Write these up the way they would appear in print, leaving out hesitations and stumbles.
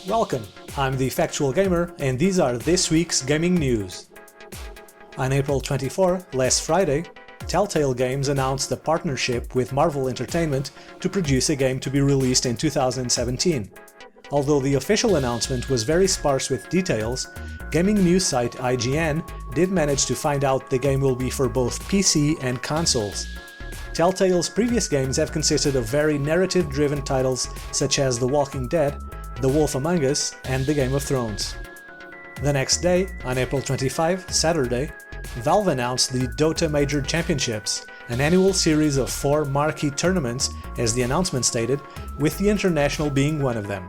Welcome, I'm the Factual Gamer, and these are this week's gaming news. On April 24, last Friday, Telltale Games announced a partnership with Marvel Entertainment to produce a game to be released in 2017. Although the official announcement was very sparse with details, gaming news site IGN did manage to find out the game will be for both PC and consoles. Telltale's previous games have consisted of very narrative-driven titles such as The Walking Dead, The Wolf Among Us, and The Game of Thrones. The next day, on April 25, Saturday, Valve announced the DOTA Major Championships, an annual series of 4 marquee tournaments, as the announcement stated, with the International being one of them.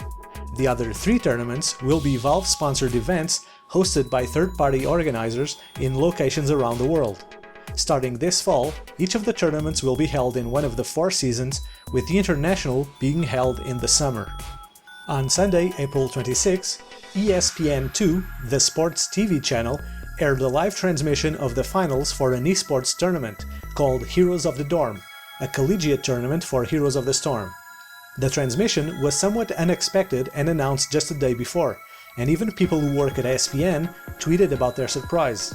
The other 3 tournaments will be Valve-sponsored events hosted by third-party organizers in locations around the world. Starting this fall, each of the tournaments will be held in one of the 4 seasons, with the International being held in the summer. On Sunday, April 26, ESPN2, the sports TV channel, aired a live transmission of the finals for an eSports tournament called Heroes of the Dorm, a collegiate tournament for Heroes of the Storm. The transmission was somewhat unexpected and announced just a day before, and even people who work at ESPN tweeted about their surprise.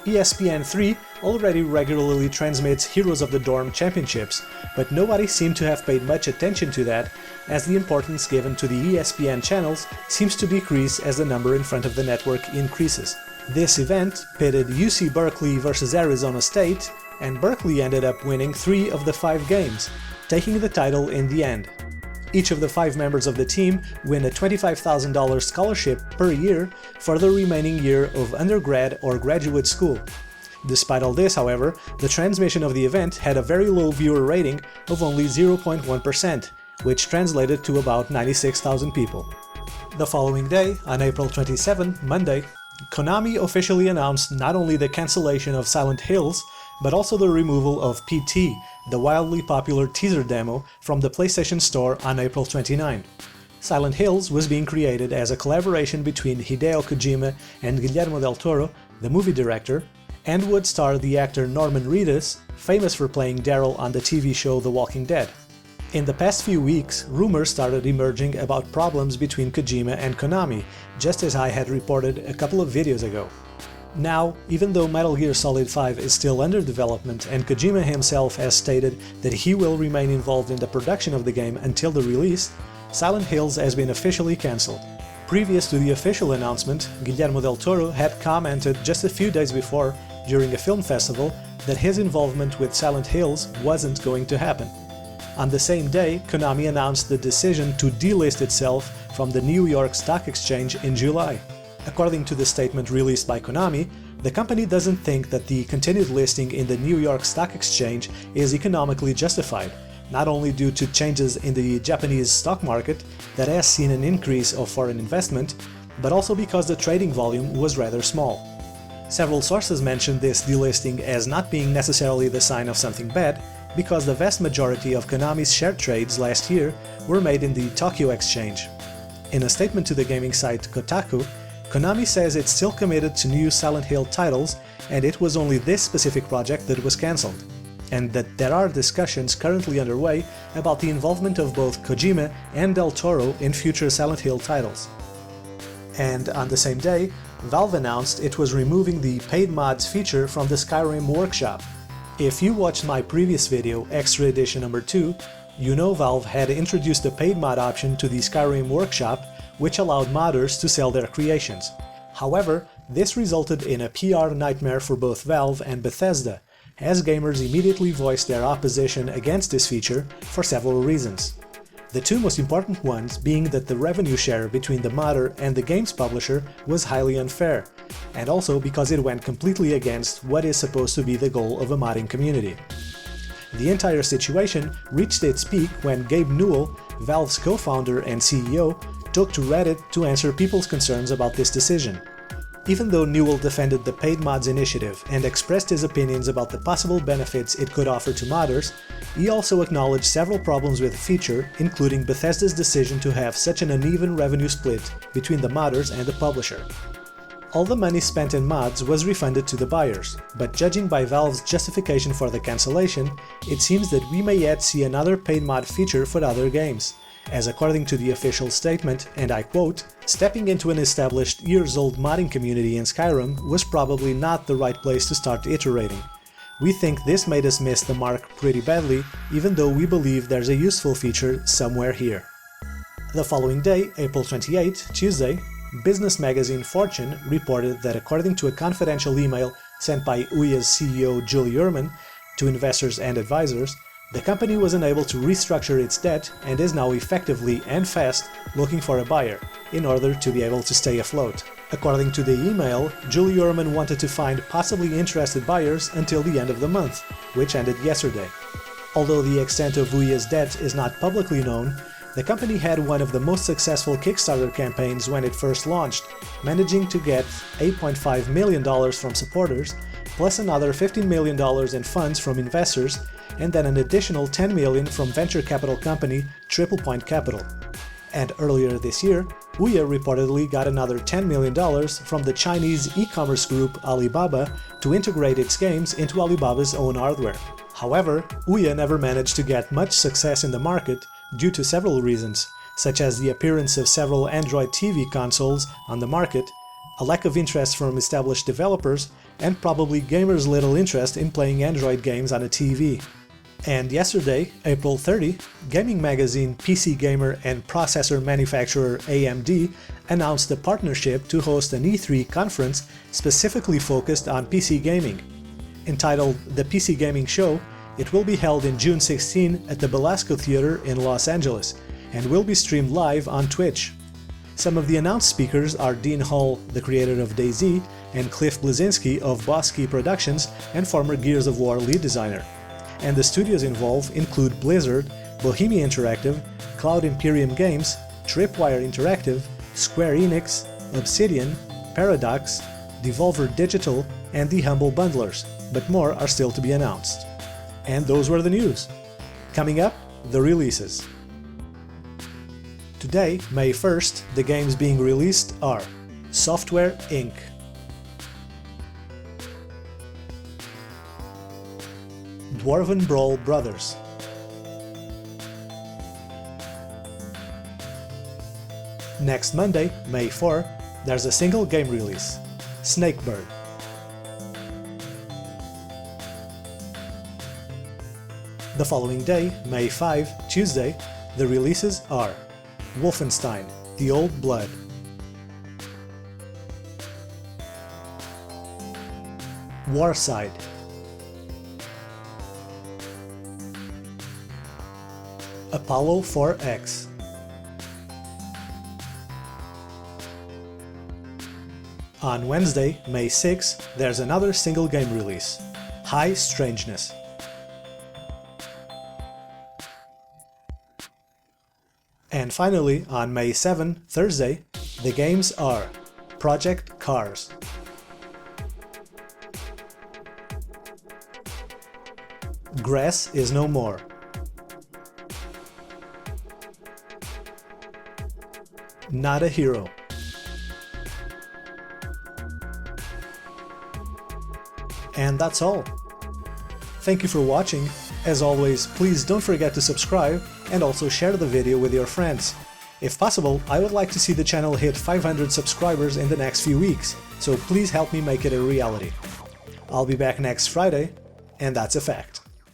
ESPN3 already regularly transmits Heroes of the Dorm championships, but nobody seemed to have paid much attention to that, as the importance given to the ESPN channels seems to decrease as the number in front of the network increases. This event pitted UC Berkeley versus Arizona State, and Berkeley ended up winning 3 of the 5 games, taking the title in the end. Each of the 5 members of the team win a $25,000 scholarship per year for the remaining year of undergrad or graduate school. Despite all this, however, the transmission of the event had a very low viewer rating of only 0.1%, which translated to about 96,000 people. The following day, on April 27, Monday, Konami officially announced not only the cancellation of Silent Hills, but also the removal of PT, the wildly popular teaser demo, from the PlayStation Store on April 29. Silent Hills was being created as a collaboration between Hideo Kojima and Guillermo del Toro, the movie director, and would star the actor Norman Reedus, famous for playing Daryl on the TV show The Walking Dead. In the past few weeks, rumors started emerging about problems between Kojima and Konami, just as I had reported a couple of videos ago. Now, even though Metal Gear Solid 5 is still under development and Kojima himself has stated that he will remain involved in the production of the game until the release, Silent Hills has been officially cancelled. Previous to the official announcement, Guillermo del Toro had commented just a few days before, during a film festival, that his involvement with Silent Hills wasn't going to happen. On the same day, Konami announced the decision to delist itself from the New York Stock Exchange in July. According to the statement released by Konami, the company doesn't think that the continued listing in the New York Stock Exchange is economically justified, not only due to changes in the Japanese stock market that has seen an increase of foreign investment, but also because the trading volume was rather small. Several sources mentioned this delisting as not being necessarily the sign of something bad, because the vast majority of Konami's share trades last year were made in the Tokyo Exchange. In a statement to the gaming site Kotaku, Konami says it's still committed to new Silent Hill titles, and it was only this specific project that was cancelled, and that there are discussions currently underway about the involvement of both Kojima and Del Toro in future Silent Hill titles. And on the same day, Valve announced it was removing the paid mods feature from the Skyrim workshop. If you watched my previous video, Extra Edition number 2, you know Valve had introduced a paid mod option to the Skyrim workshop, which allowed modders to sell their creations. However, this resulted in a PR nightmare for both Valve and Bethesda, as gamers immediately voiced their opposition against this feature for several reasons. The 2 most important ones being that the revenue share between the modder and the game's publisher was highly unfair, and also because it went completely against what is supposed to be the goal of a modding community. The entire situation reached its peak when Gabe Newell, Valve's co-founder and CEO, took to Reddit to answer people's concerns about this decision. Even though Newell defended the paid mods initiative and expressed his opinions about the possible benefits it could offer to modders, he also acknowledged several problems with the feature, including Bethesda's decision to have such an uneven revenue split between the modders and the publisher. All the money spent in mods was refunded to the buyers, but judging by Valve's justification for the cancellation, it seems that we may yet see another paid mod feature for other games, as according to the official statement, and I quote, "Stepping into an established years-old modding community in Skyrim was probably not the right place to start iterating. We think this made us miss the mark pretty badly, even though we believe there's a useful feature somewhere here." The following day, April 28, Tuesday, business magazine Fortune reported that according to a confidential email sent by Ouya's CEO Julie Ehrman to investors and advisors, the company was unable to restructure its debt and is now effectively and fast looking for a buyer in order to be able to stay afloat. According to the email, Julie Ehrman wanted to find possibly interested buyers until the end of the month, which ended yesterday. Although the extent of Ouya's debt is not publicly known, the company had one of the most successful Kickstarter campaigns when it first launched, managing to get $8.5 million from supporters, plus another $15 million in funds from investors, and then an additional $10 million from venture capital company Triple Point Capital. And earlier this year, Ouya reportedly got another $10 million from the Chinese e-commerce group Alibaba to integrate its games into Alibaba's own hardware. However, Ouya never managed to get much success in the market due to several reasons, such as the appearance of several Android TV consoles on the market, a lack of interest from established developers, and probably gamers' little interest in playing Android games on a TV. And yesterday, April 30, gaming magazine PCGamer and processor manufacturer AMD announced a partnership to host an E3 conference specifically focused on PC gaming. Entitled The PC Gaming Show, it will be held in June 16 at the Belasco Theater in Los Angeles and will be streamed live on Twitch. Some of the announced speakers are Dean Hall, the creator of DayZ, and Cliff Bleszinski of Boss Key Productions and former Gears of War lead designer. And the studios involved include Blizzard, Bohemia Interactive, Cloud Imperium Games, Tripwire Interactive, Square Enix, Obsidian, Paradox, Devolver Digital, and the Humble Bundlers, but more are still to be announced. And those were the news. Coming up, the releases. Today, May 1st, the games being released are Software Inc., Dwarven Brawl Brothers, next Monday, May 4, there's a single game release, Snakebird. The following day, May 5, Tuesday, the releases are Wolfenstein: The Old Blood, Warside, Apollo 4X, on Wednesday, May 6, there's another single game release, High Strangeness. And finally, on May 7, Thursday, the games are Project Cars, Grass is No More, Not a Hero, and that's all. Thank you for watching. As always, please don't forget to subscribe and also share the video with your friends. If possible, I would like to see the channel hit 500 subscribers in the next few weeks, so please help me make it a reality. I'll be back next Friday, and that's a fact.